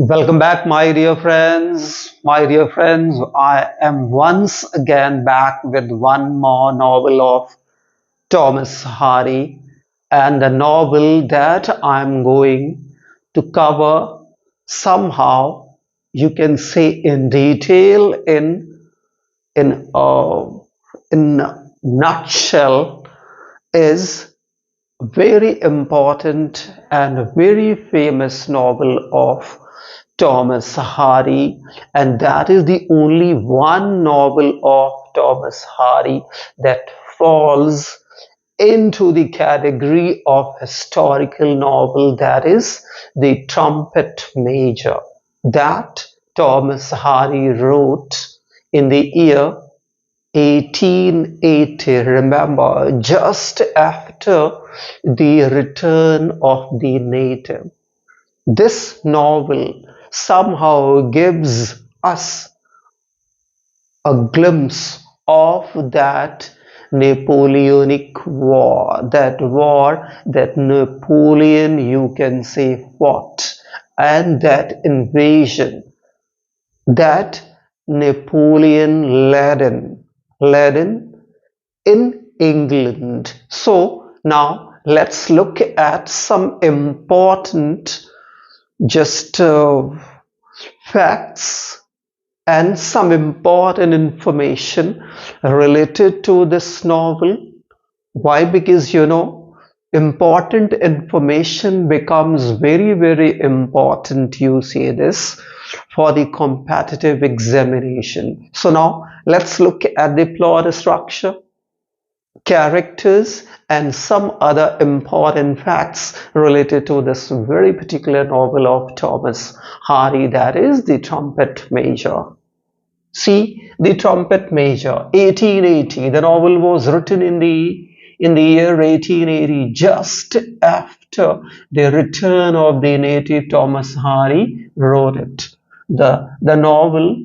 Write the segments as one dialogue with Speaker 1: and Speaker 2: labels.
Speaker 1: Welcome back, my dear friends. My dear friends, I am once again back with one more novel of Thomas Hardy, and the novel that I'm going to cover somehow, you can say in detail, in a in a nutshell, is very important and very famous novel of Thomas Hardy, and that is the only one novel of Thomas Hardy that falls into the category of historical novel, that is the Trumpet Major, that Thomas Hardy wrote in the year 1880. Remember, just after the return of the native. This novel somehow gives us a glimpse of that Napoleonic war that Napoleon, you can say, fought, and that invasion that Napoleon led in England. So now let's look at some important just facts and some important information related to this novel. Why? Because important information becomes very important, you see this, for the competitive examination. So now let's look at the plot structure, characters, and some other important facts related to this very particular novel of Thomas Hardy, that is the Trumpet Major. See, the Trumpet Major, 1880. The novel was written in the year 1880, just after the return of the native. Thomas Hardy wrote it. The novel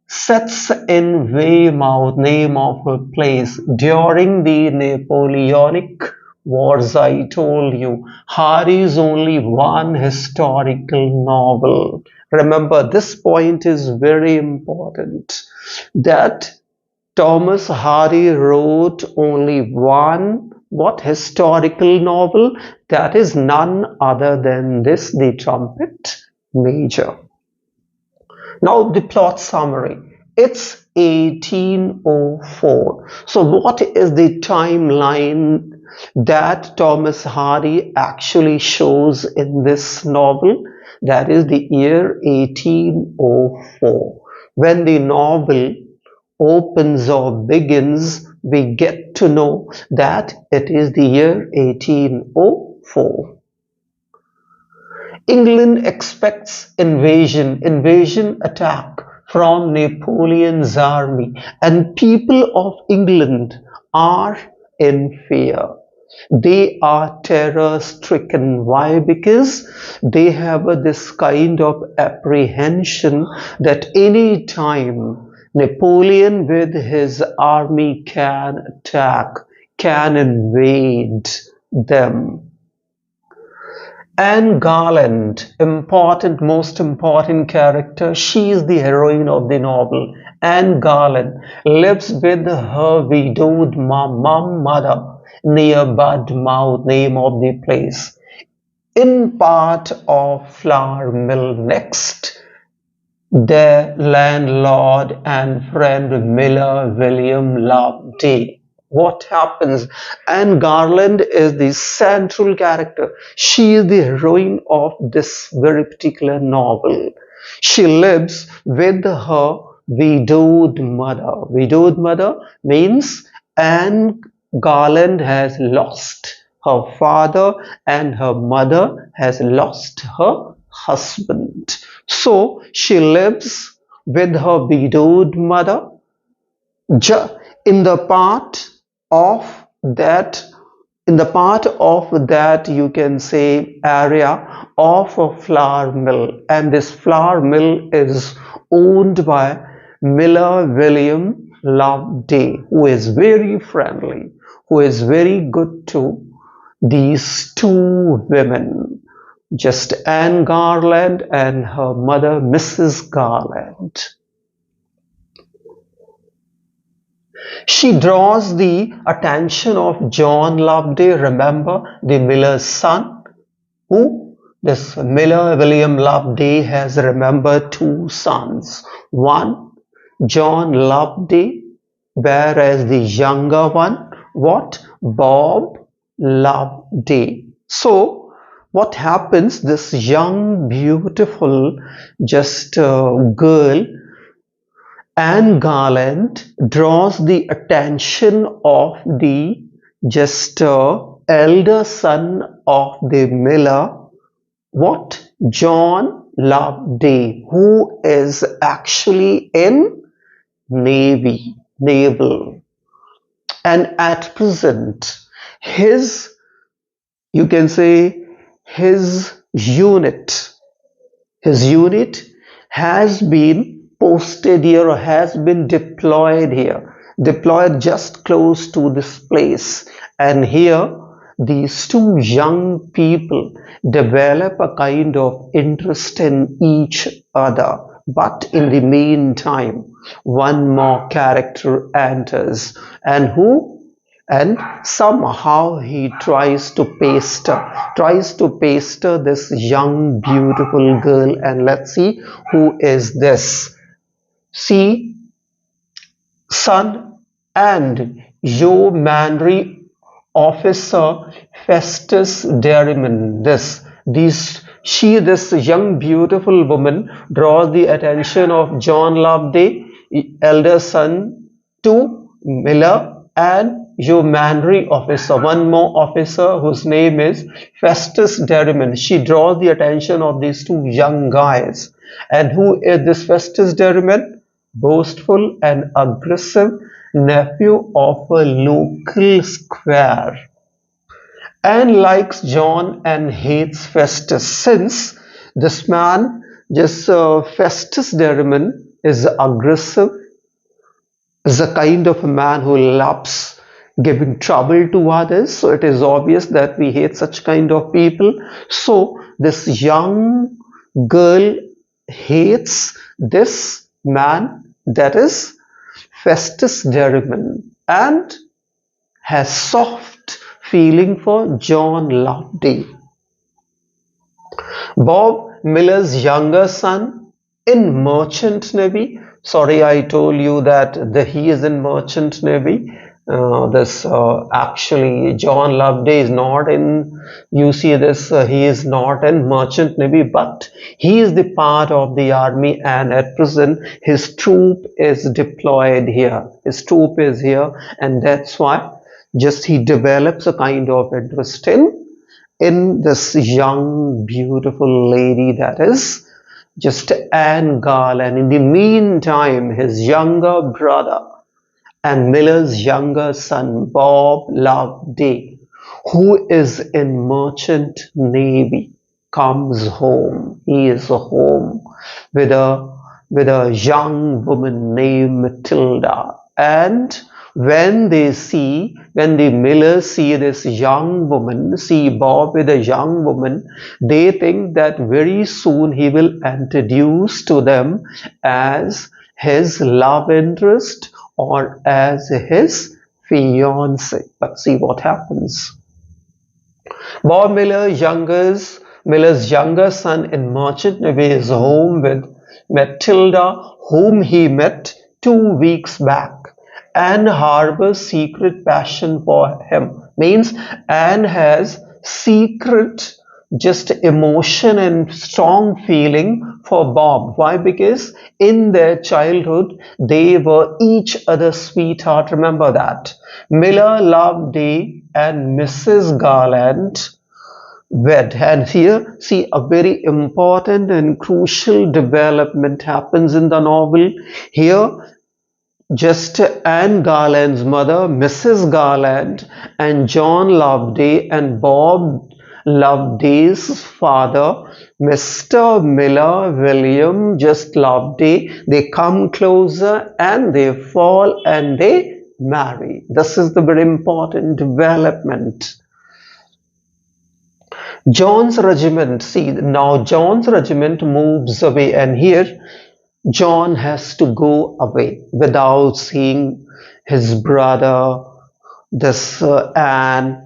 Speaker 1: sets in Weymouth, name of a place, during the Napoleonic Wars. I told you, Hardy is only one historical novel. Remember, this point is very important, that Thomas Hardy wrote only one historical novel, that is none other than this, the Trumpet Major. Now the plot summary. It's 1804. So what is the timeline that Thomas Hardy actually shows in this novel? That is the year 1804. When the novel opens or begins, we get to know that it is the year 1804. England expects invasion attack from Napoleon's army, and people of England are in fear. They are terror stricken. Why? Because they have this kind of apprehension that any time Napoleon with his army can attack, can invade them. Anne Garland, most important character. She is the heroine of the novel. Anne Garland lives with her widowed mother near Budmouth, name of the place, in part of Flour Mill. Next, their landlord and friend Miller William Loveday. What happens? Anne Garland is the central character. She is the heroine of this very particular novel. She lives with her widowed mother. Widowed mother means Anne Garland has lost her father and her mother has lost her husband. So she lives with her widowed mother in the part of that you can say area of a flour mill, and this flour mill is owned by Miller William Loveday, who is very friendly, who is very good to these two women. just Anne Garland and her mother, Mrs. Garland. She draws the attention of John Loveday, remember, the miller's son, who this Miller William Loveday has remembered two sons. One, John Loveday, whereas the younger one, what? Bob Loveday. So, what happens? This young, beautiful, just girl, Anne Garland, draws the attention of the just elder son of the miller, what? John Loveday, who is actually in naval, and at present his, you can say, his unit has been posted here or has been deployed just close to this place, and here these two young people develop a kind of interest in each other. But in the meantime, one more character enters, and who? And somehow he tries to pester this young beautiful girl, and let's see who is this. See, son and yeomanry officer Festus Derriman. This young beautiful woman draws the attention of John Loveday, elder son, to Miller and yeomanry officer, one more officer whose name is Festus Derriman. She draws the attention of these two young guys. And who is this Festus Derriman? Boastful and aggressive nephew of a local squire. Anne likes John and hates Festus, since this man, just Festus Derriman, is aggressive, is a kind of a man who loves giving trouble to others. So it is obvious that we hate such kind of people. So this young girl hates this man, that is Festus Derriman, and has soft feeling for John Loveday. Bob Miller's younger son in Merchant Navy. Sorry, I told you that he is in Merchant Navy. Actually John Loveday is not in, you see this, he is not in Merchant Navy, but he is the part of the army, and at present his troop is deployed here. His troop is here, and that's why just he develops a kind of interest in this young beautiful lady, that is just Anne Garland. In the meantime, his younger brother and Miller's younger son, Bob Loveday, who is in Merchant Navy, comes home. He is home with a young woman named Matilda. And when the Millers see this young woman, see Bob with a young woman, they think that very soon he will introduce to them as his love interest or as his fiancé. But see what happens. Bob Miller's younger son in Merchant Navy is home with Matilda, whom he met 2 weeks back. Anne harbors secret passion for him. Means Anne has secret just emotion and strong feeling for Bob. Why? Because in their childhood they were each other's sweetheart. Remember that. Miller, Loveday and Mrs. Garland wed. And here, see, a very important and crucial development happens in the novel. Here, just Anne Garland's mother, Mrs. Garland, and John Loveday and Bob Loveday's father, Mr. Miller William just Loveday, they come closer and they fall and they marry. This is the very important development. John's regiment, see now John's regiment moves away, and here John has to go away without seeing his brother, this and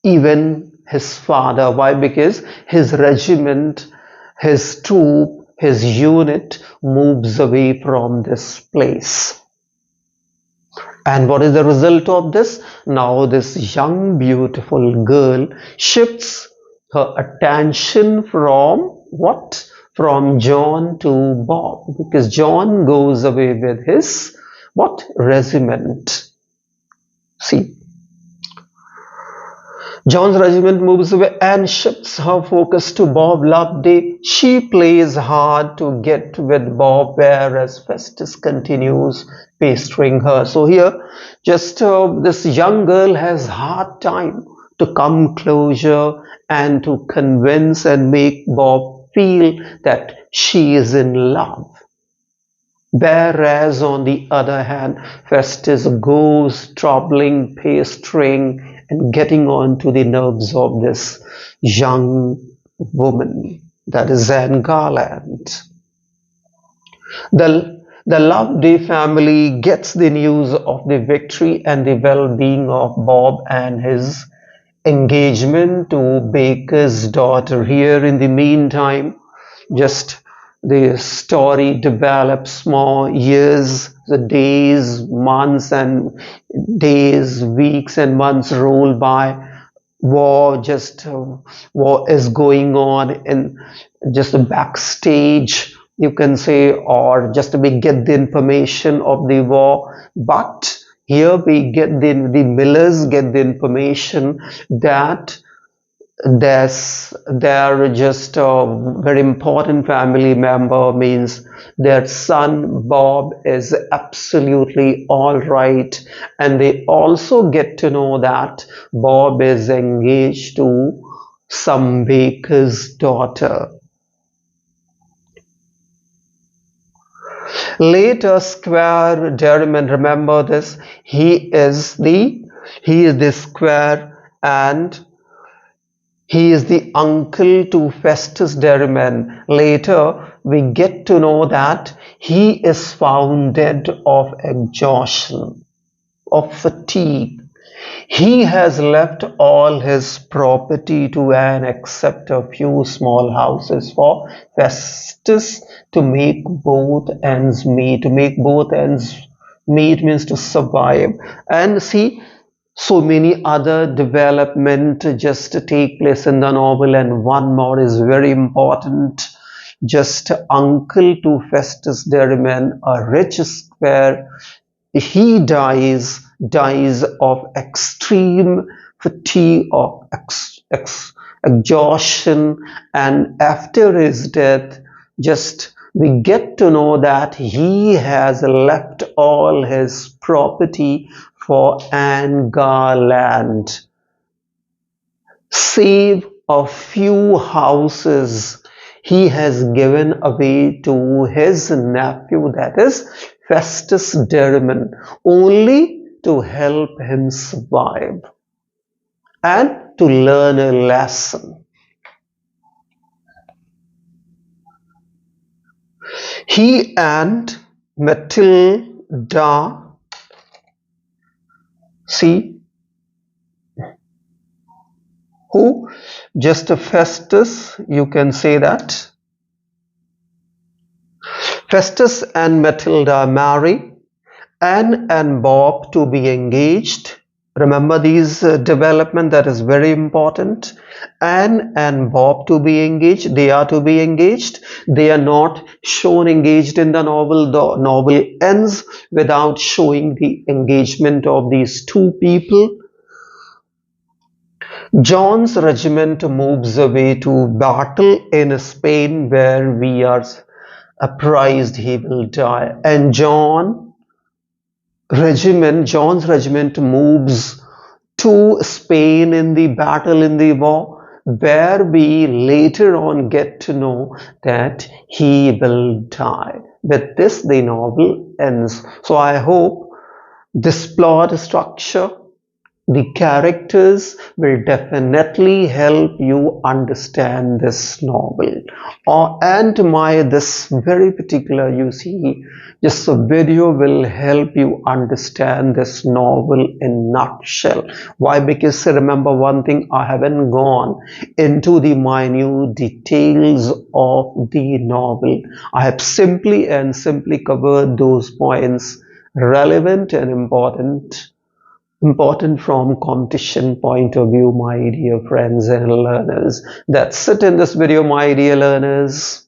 Speaker 1: even his father. Why? Because his regiment, his troop, his unit moves away from this place. And what is the result of this? Now this young beautiful girl shifts her attention from what? From John to Bob, because John goes away with his what? Regiment. See, John's regiment moves away and shifts her focus to Bob Loveday. She plays hard to get with Bob, whereas Festus continues pestering her. So here, just this young girl has hard time to come closer and to convince and make Bob feel that she is in love. Whereas on the other hand, Festus goes troubling, pestering, and getting on to the nerves of this young woman, that is Anne Garland. The Loveday family gets the news of the victory and the well-being of Bob and his engagement to Baker's daughter. Here in the meantime, just the story develops more. Years, the days, months and days, weeks and months roll by. War is going on in just a backstage, you can say, or just we get the information of the war. But here we get the Millers get the information that they're just a very important family member, means their son Bob is absolutely all right, and they also get to know that Bob is engaged to some baker's daughter. Later, Squire Derriman, remember this, he is the Squire, and he is the uncle to Festus Derriman. Later, we get to know that he is found dead of exhaustion, of fatigue. He has left all his property to Anne except a few small houses for Festus to make both ends meet. To make both ends meet means to survive. And see, so many other development just take place in the novel, and one more is very important. Just uncle to Festus Derriman, a rich squire, he dies of extreme fatigue, of exhaustion, and after his death, just we get to know that he has left all his property for Anne Garland, save a few houses he has given away to his nephew, that is Festus Derriman, only to help him survive and to learn a lesson. He and Matilda, see, who? Just a Festus, you can say that. Festus and Matilda marry. Anne and Bob to be engaged. Remember these development, that is very important. Anne and Bob to be engaged. They are to be engaged. They are not shown engaged in the novel. The novel ends without showing the engagement of these two people. John's regiment moves away to battle in Spain, where we are apprised he will die. And John's regiment moves to Spain in the battle, in the war, where we later on get to know that he will die. With this, the novel ends. So I hope this plot structure The characters will definitely help you understand this novel. And my this very particular, you see, just a video will help you understand this novel in nutshell. Why? Because remember one thing, I haven't gone into the minute details of the novel. I have simply covered those points relevant and important from competition point of view, my dear friends and learners. That's it in this video, my dear learners.